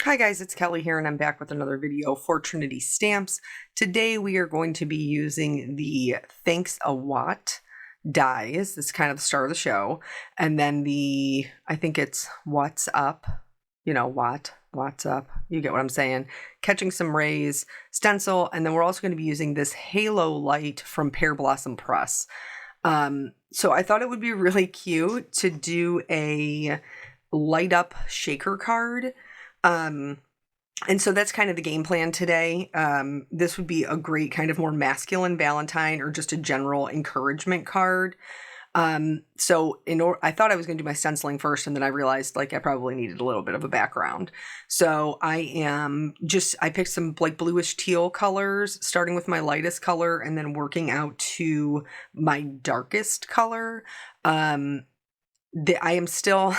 Hi guys, it's Kelly here and I'm back with another video for Trinity Stamps. Today we are going to be using the Thanks a Watt dies. This is kind of the start of the show. And then I think it's What's Up, What's Up, you get what I'm saying. Catching Some Rays, stencil, and then we're also going to be using this Halo Light from Pear Blossom Press. So I thought it would be really cute to do a light up shaker card. And so that's kind of the game plan today. This would be a great kind of more masculine Valentine or just a general encouragement card. I thought I was going to do my stenciling first, and then I realized I probably needed a little bit of a background. So I picked some bluish teal colors, starting with my lightest color and then working out to my darkest color. I am still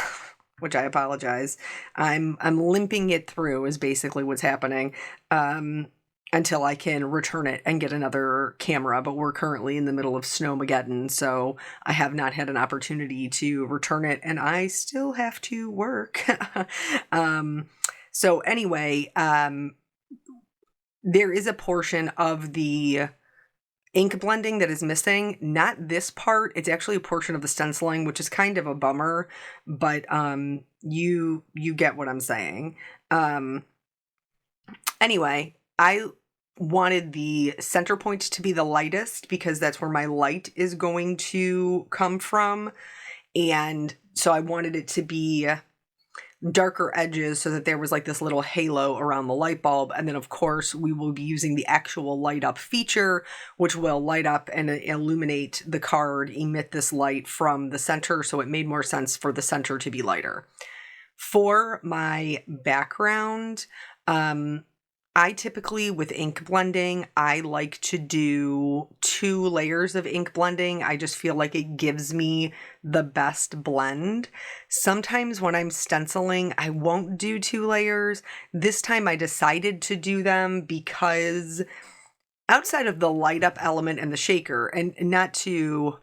which I apologize. I'm limping it through is basically what's happening, until I can return it and get another camera. But we're currently in the middle of Snowmageddon, so I have not had an opportunity to return it, and I still have to work. So anyway, there is a portion of the ink blending that is missing. Not this part. It's actually a portion of the stenciling, which is kind of a bummer, but you get what I'm saying. Anyway, I wanted the center point to be the lightest because that's where my light is going to come from, and so I wanted it to be darker edges so that there was this little halo around the light bulb. And then of course we will be using the actual light up feature, which will light up and illuminate the card, emit this light from the center. So it made more sense for the center to be lighter. For my background, I typically, with ink blending, I like to do 2 layers of ink blending. I just feel like it gives me the best blend. Sometimes when I'm stenciling, I won't do 2 layers. This time I decided to do them because outside of the light up element and the shaker, and not to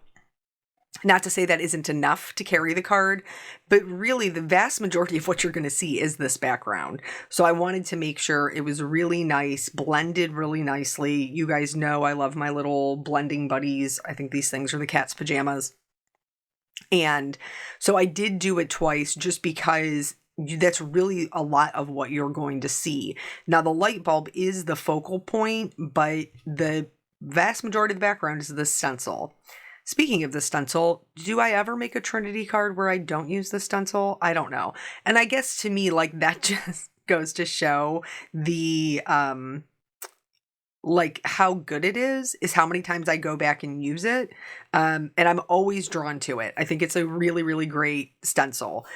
say that isn't enough to carry the card, but really the vast majority of what you're going to see is this background. So I wanted to make sure it was really nice, blended really nicely. You guys know I love my little blending buddies. I think these things are the cat's pajamas. And so I did do it twice just because that's really a lot of what you're going to see. Now the light bulb is the focal point, but the vast majority of the background is the stencil. Speaking of the stencil, do I ever make a Trinity card where I don't use the stencil? I don't know. And I guess to me, that just goes to show the, how good it is how many times I go back and use it. And I'm always drawn to it. I think it's a really, really great stencil.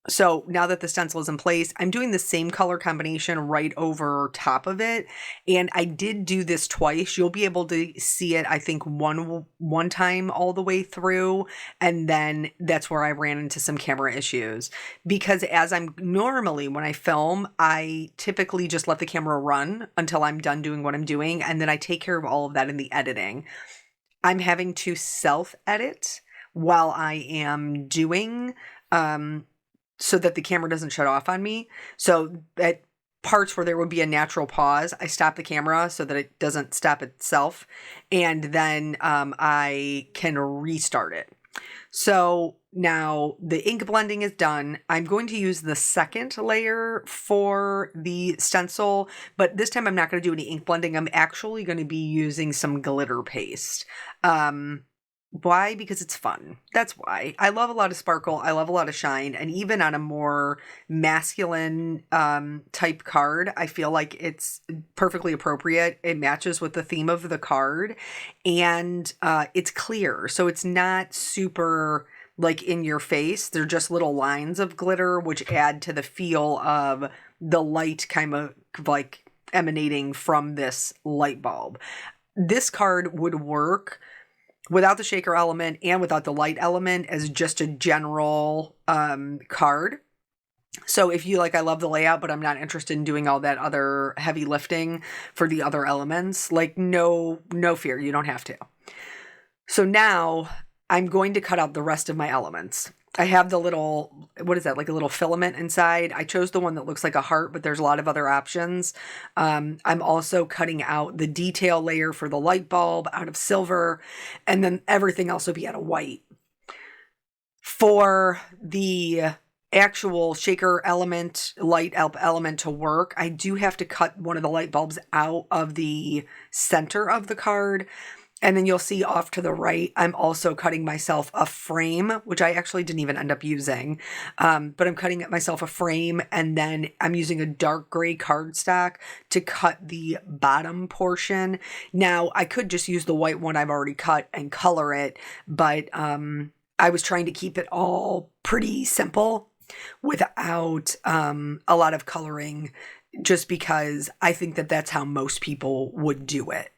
So now that the stencil is in place, I'm doing the same color combination right over top of it. And I did do this twice. You'll be able to see it, I think, one time all the way through. And then that's where I ran into some camera issues. Because as I'm normally, when I film, I typically just let the camera run until I'm done doing what I'm doing. And then I take care of all of that in the editing. I'm having to self-edit while I am doing, so that the camera doesn't shut off on me. So at parts where there would be a natural pause, I stop the camera so that it doesn't stop itself. And then I can restart it. So now the ink blending is done. I'm going to use the second layer for the stencil, but this time I'm not going to do any ink blending. I'm actually going to be using some glitter paste. Why? Because it's fun. That's why. I love a lot of sparkle. I love a lot of shine. And even on a more masculine type card, I feel like it's perfectly appropriate. It matches with the theme of the card. And it's clear. So it's not super in your face. They're just little lines of glitter, which add to the feel of the light kind of emanating from this light bulb. This card would work without the shaker element and without the light element as just a general card. So if you I love the layout, but I'm not interested in doing all that other heavy lifting for the other elements, no fear, you don't have to. So now I'm going to cut out the rest of my elements. I have the little, what is that, like a little filament inside. I chose the one that looks like a heart, but there's a lot of other options. I'm also cutting out the detail layer for the light bulb out of silver, and then everything else will be out of white. For the actual shaker element, light element to work, I do have to cut one of the light bulbs out of the center of the card. And then you'll see off to the right, I'm also cutting myself a frame, which I actually didn't even end up using. But I'm cutting myself a frame, and then I'm using a dark gray cardstock to cut the bottom portion. Now, I could just use the white one I've already cut and color it, but I was trying to keep it all pretty simple without a lot of coloring, just because I think that that's how most people would do it.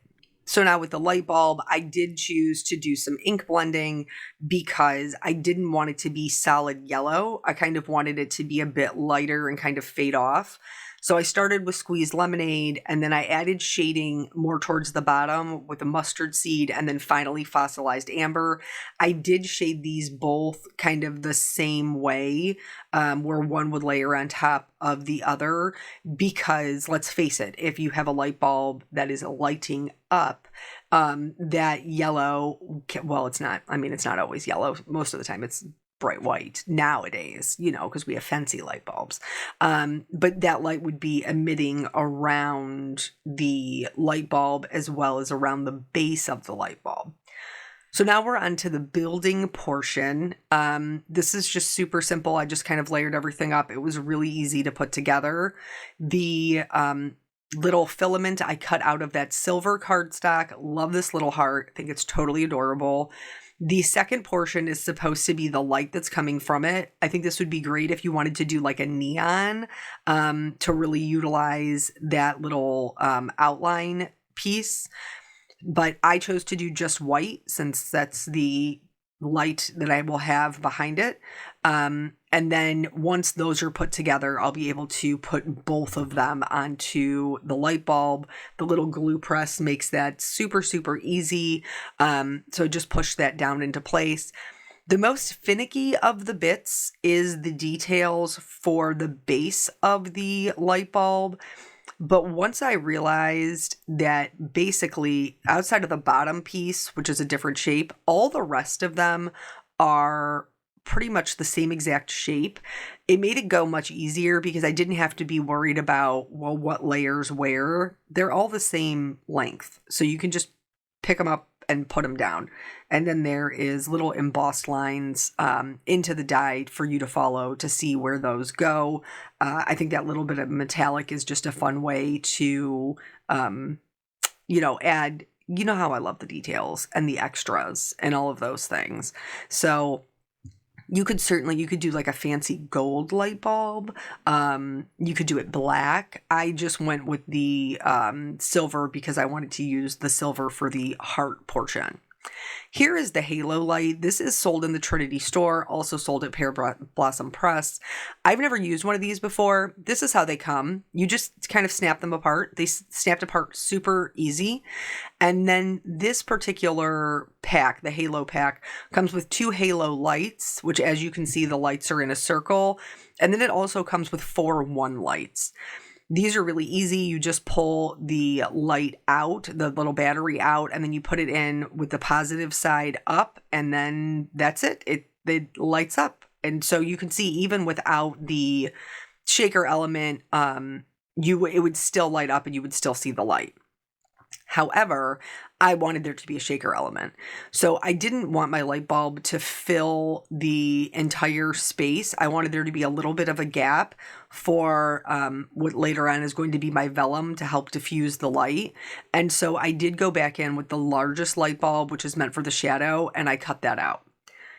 So now with the light bulb, I did choose to do some ink blending because I didn't want it to be solid yellow. I kind of wanted it to be a bit lighter and kind of fade off. So I started with squeezed lemonade, and then I added shading more towards the bottom with a mustard seed, and then finally fossilized amber. I did shade these both kind of the same way, where one would layer on top of the other, because let's face it, if you have a light bulb that is lighting up, that yellow, well, it's not always yellow. Most of the time it's bright white nowadays, because we have fancy light bulbs. But that light would be emitting around the light bulb as well as around the base of the light bulb. So now we're on to the building portion. This is just super simple. I just kind of layered everything up. It was really easy to put together. The little filament I cut out of that silver cardstock. Love this little heart. I think it's totally adorable. The second portion is supposed to be the light that's coming from it. I think this would be great if you wanted to do like a neon to really utilize that little outline piece. But I chose to do just white since that's the light that I will have behind it. And then once those are put together, I'll be able to put both of them onto the light bulb. The little glue press makes that super, super easy. So just push that down into place. The most finicky of the bits is the details for the base of the light bulb. But once I realized that basically outside of the bottom piece, which is a different shape, all the rest of them are pretty much the same exact shape, it made it go much easier because I didn't have to be worried about, well, what layers where. They're all the same length. So you can just pick them up and put them down. And then there is little embossed lines into the die for you to follow to see where those go. I think that little bit of metallic is just a fun way to, add, how I love the details and the extras and all of those things. So you could do like a fancy gold light bulb. You could do it black. I just went with the silver because I wanted to use the silver for the heart portion. Here is the halo light. This is sold in the Trinity store, also sold at Pear Blossom Press. I've never used one of these before. This is how they come. You just kind of snap them apart. They snapped apart super easy. And then this particular pack, the halo pack, comes with 2 halo lights, which as you can see, the lights are in a circle. And then it also comes with 4 1 lights. These are really easy. You just pull the light out, the little battery out, and then you put it in with the positive side up, and then that's it. It lights up. And so you can see even without the shaker element, it would still light up and you would still see the light. However, I wanted there to be a shaker element. So I didn't want my light bulb to fill the entire space. I wanted there to be a little bit of a gap for what later on is going to be my vellum to help diffuse the light. And so I did go back in with the largest light bulb, which is meant for the shadow, and I cut that out.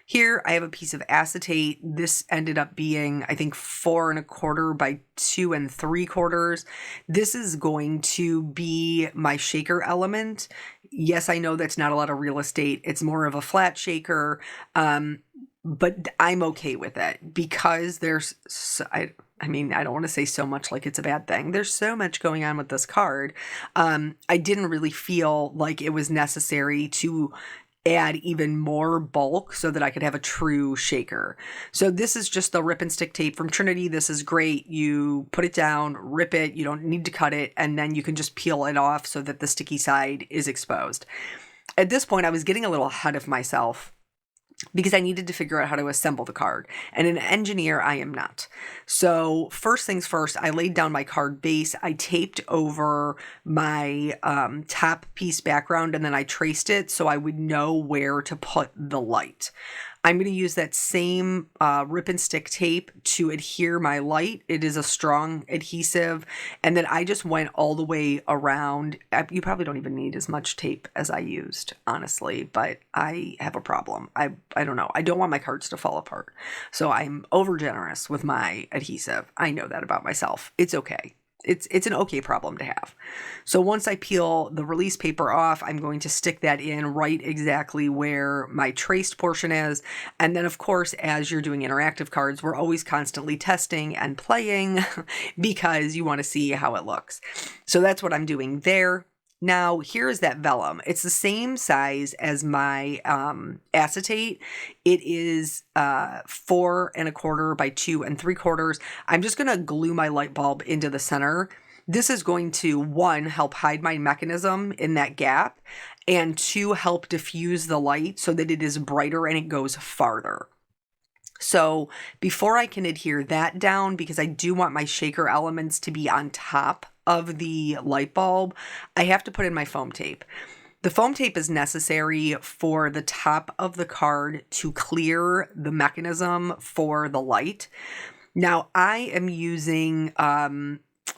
Here I have a piece of acetate. This ended up being, I think, 4 1/4 by 2 3/4. This is going to be my shaker element. Yes, I know that's not a lot of real estate. It's more of a flat shaker, but I'm okay with it because there's, I don't want to say so much like it's a bad thing. There's so much going on with this card. I didn't really feel like it was necessary to add even more bulk so that I could have a true shaker. So this is just the rip and stick tape from Trinity. This is great. You put it down, rip it, you don't need to cut it, and then you can just peel it off so that the sticky side is exposed. At this point, I was getting a little ahead of myself because I needed to figure out how to assemble the card. And an engineer, I am not. So first things first, I laid down my card base. I taped over my top piece background, and then I traced it so I would know where to put the light. I'm going to use that same rip and stick tape to adhere my light. It is a strong adhesive. And then I just went all the way around. You probably don't even need as much tape as I used, honestly, but I have a problem. I don't know. I don't want my cards to fall apart. So I'm over generous with my adhesive. I know that about myself. It's okay. It's an okay problem to have. So once I peel the release paper off, I'm going to stick that in right exactly where my traced portion is. And then, of course, as you're doing interactive cards, we're always constantly testing and playing because you want to see how it looks. So that's what I'm doing there. Now, here's that vellum. It's the same size as my acetate. It is 4 1/4 by 2 3/4. I'm just going to glue my light bulb into the center. This is going to, 1, help hide my mechanism in that gap, and 2, help diffuse the light so that it is brighter and it goes farther. So before I can adhere that down, because I do want my shaker elements to be on top of the light bulb, I have to put in my foam tape. The foam tape is necessary for the top of the card to clear the mechanism for the light. Now I am using,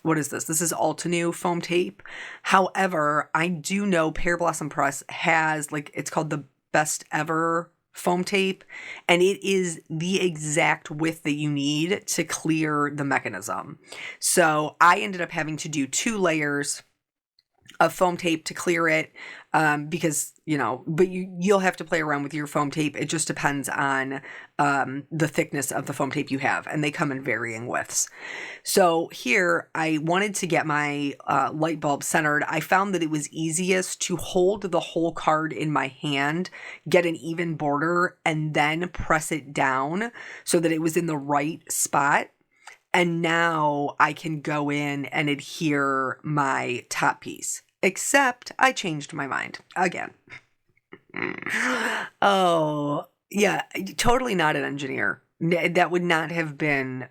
what is this? This is Altenew foam tape. However, I do know Pear Blossom Press has, it's called the Best Ever foam tape, and it is the exact width that you need to clear the mechanism. So I ended up having to do 2 layers of foam tape to clear it, because, but you'll have to play around with your foam tape. It just depends on the thickness of the foam tape you have, and they come in varying widths. So here, I wanted to get my light bulb centered. I found that it was easiest to hold the whole card in my hand, get an even border, and then press it down so that it was in the right spot. And now I can go in and adhere my top piece. Except I changed my mind again. Oh, yeah, totally not an engineer. That would not have been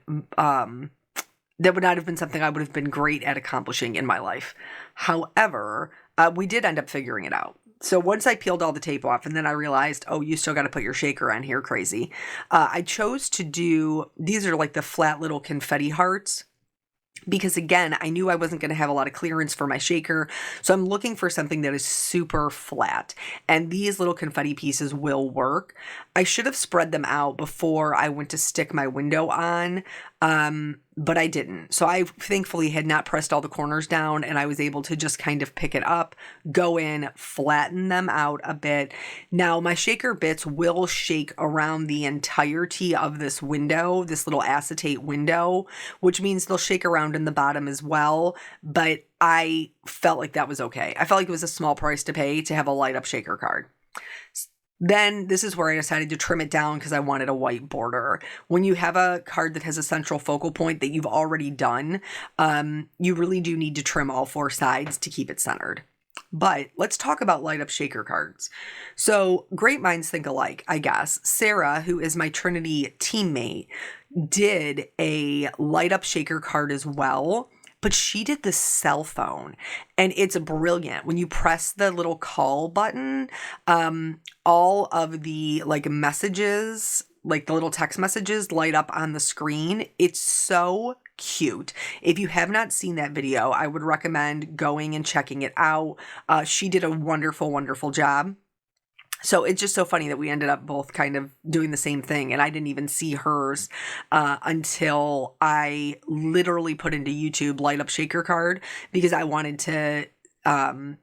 something I would have been great at accomplishing in my life. However, we did end up figuring it out. So once I peeled all the tape off, and then I realized, oh, you still got to put your shaker on here, crazy. I chose to do, these are like the flat little confetti hearts, because again, I knew I wasn't going to have a lot of clearance for my shaker. So I'm looking for something that is super flat, and these little confetti pieces will work. I should have spread them out before I went to stick my window on, but I didn't. So I thankfully had not pressed all the corners down, and I was able to just kind of pick it up, go in, flatten them out a bit. Now my shaker bits will shake around the entirety of this window, this little acetate window, which means they'll shake around in the bottom as well. But I felt like that was okay. I felt like it was a small price to pay to have a light up shaker card. Then this is where I decided to trim it down because I wanted a white border. When you have a card that has a central focal point that you've already done, you really do need to trim all 4 sides to keep it centered. But let's talk about light up shaker cards. So great minds think alike, I guess. Sarah, who is my Trinity teammate, did a light up shaker card as well. But she did the cell phone, and it's brilliant. When you press the little call button, all of the messages, like the little text messages, light up on the screen. It's so cute. If you have not seen that video, I would recommend going and checking it out. She did a wonderful, wonderful job. So it's just so funny that we ended up both kind of doing the same thing, and I didn't even see hers until I literally put into YouTube light up shaker card, because I wanted to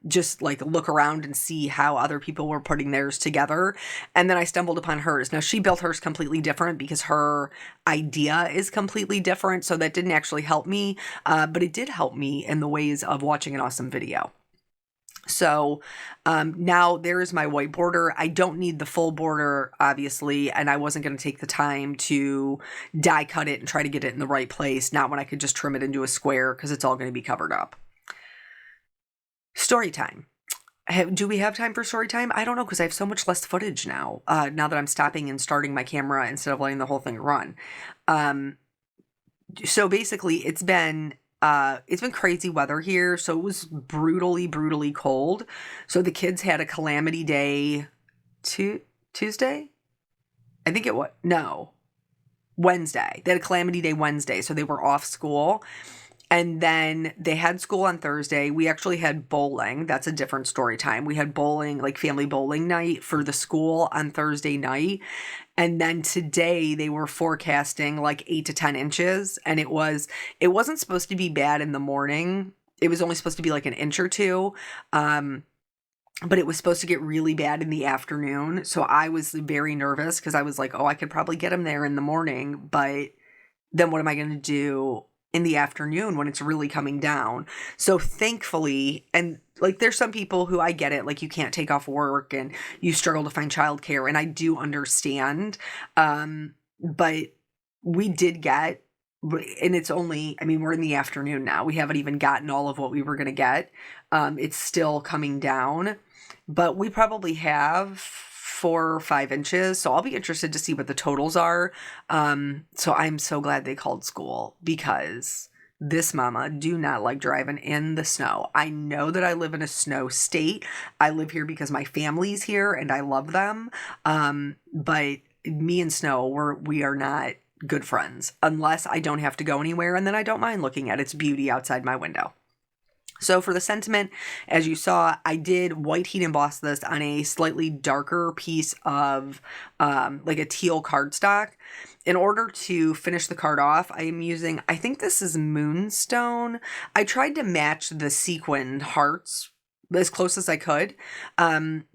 just look around and see how other people were putting theirs together. And then I stumbled upon hers. Now she built hers completely different because her idea is completely different. So that didn't actually help me, but it did help me in the ways of watching an awesome video. So now there is my white border. I don't need the full border, obviously, and I wasn't going to take the time to die cut it and try to get it in the right place, not when I could just trim it into a square because it's all going to be covered up. Story time. Do we have time for story time? I don't know because I have so much less footage now, now that I'm stopping and starting my camera instead of letting the whole thing run. So basically it's been crazy weather here. So it was brutally cold. So the kids had a calamity day Tuesday. I think it was, no, Wednesday. They had a calamity day Wednesday. So they were off school. And then they had school on Thursday. We actually had bowling. That's a different story time. We had bowling, like family bowling night for the school on Thursday night. And then today they were forecasting like 8 to 10 inches. And it wasn't supposed to be bad in the morning. It was only supposed to be like an inch or two. But it was supposed to get really bad in the afternoon. So I was very nervous because I was like, oh, I could probably get them there in the morning. But then what am I going to do in the afternoon when it's really coming down? So thankfully, and like there's some people who, I get it, like you can't take off work and you struggle to find childcare, and I do understand. But we did get, and it's only, I mean, we're in the afternoon now. We haven't even gotten all of what we were going to get. It's still coming down, but we probably have 4 or 5 inches. So I'll be interested to see what the totals are. So I'm so glad they called school because this mama do not like driving in the snow. I know that I live in a snow state. I live here because my family's here and I love them. But me and snow, we are not good friends unless I don't have to go anywhere, and then I don't mind looking at its beauty outside my window. So for the sentiment, as you saw, I did white heat emboss this on a slightly darker piece of like a teal cardstock. In order to finish the card off, I am using, I think this is Moonstone. I tried to match the sequined hearts as close as I could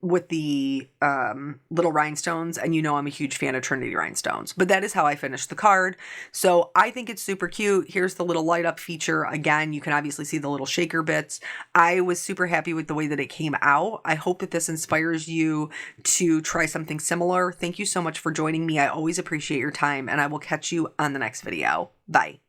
with the little rhinestones. And you know I'm a huge fan of Trinity rhinestones. But that is how I finished the card. So I think it's super cute. Here's the little light up feature. Again, you can obviously see the little shaker bits. I was super happy with the way that it came out. I hope that this inspires you to try something similar. Thank you so much for joining me. I always appreciate your time, and I will catch you on the next video. Bye.